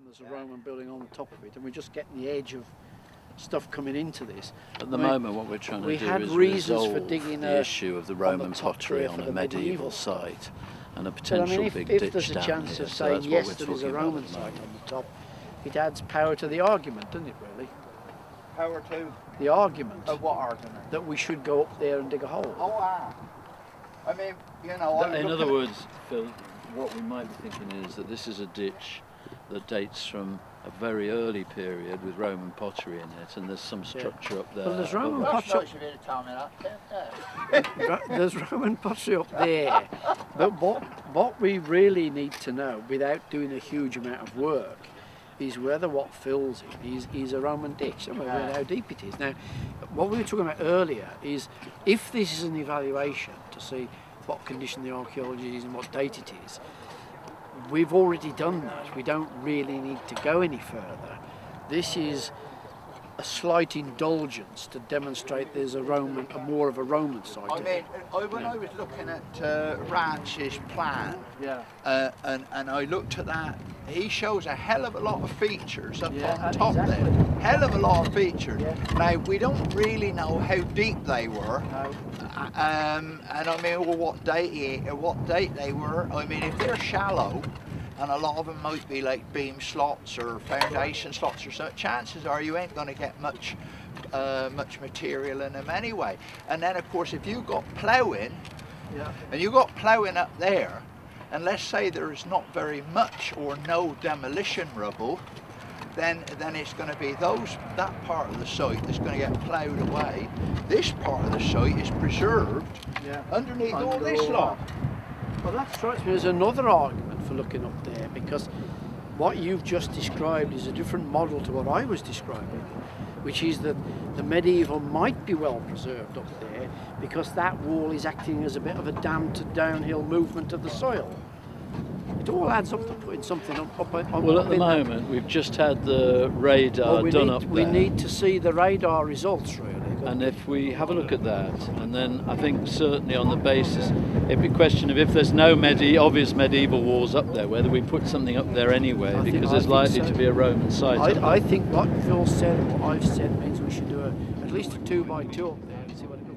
there's a Roman building on the top of it, and we're just getting the edge of stuff coming into this. At the moment, what we're trying to do is reasons for resolve digging the issue of the Roman pottery on a medieval site and a potential big ditch if there's a down chance here. of So saying that's what yes, we're there is a talking about Roman at the site moment. on the top, it adds power to the argument, doesn't it, really? Power to? The argument. Of what argument? That we should go up there and dig a hole. Oh, I mean, you know... In other words, Phil, what we might be thinking is that this is a ditch that dates from a very early period with Roman pottery in it, and there's some structure up there. Well, there's Roman That's pottery. nice of you to tell me that. There's Roman pottery up there. But what we really need to know, without doing a huge amount of work, is whether what fills it is a Roman ditch, and how deep it is. Now, what we were talking about earlier is, if this is an evaluation to see what condition the archaeology is and what date it is, we've already done that. We don't really need to go any further. This is a slight indulgence to demonstrate there's more of a Roman site. I mean, when I was looking at Ranch's plan, and I looked at that, he shows a hell of a lot of features up on top there. Hell of a lot of features. Now, we don't really know how deep they were. No. And I mean, well, what date they were. I mean, if they're shallow, and a lot of them might be like beam slots or foundation slots or so, chances are you ain't going to get much material in them anyway. And then, of course, if you got ploughing, and you got ploughing up there, and let's say there's not very much or no demolition rubble, then it's going to be that part of the site that's going to get ploughed away. This part of the site is preserved underneath all this lot. Well, that strikes me as another argument for looking up there, because what you've just described is a different model to what I was describing, which is that the medieval might be well preserved up there because that wall is acting as a bit of a dam to downhill movement of the soil. It all adds up to putting something up on. Well, at the moment, we've just had the radar done up there. We need to see the radar results, really. And if we have a look at that, and then I think certainly on the basis, it'd be a question of if there's no obvious medieval walls up there, whether we put something up there anyway, because there's likely to be a Roman site. I think what Phil said and what I've said means we should do at least a 2x2 up there and see what it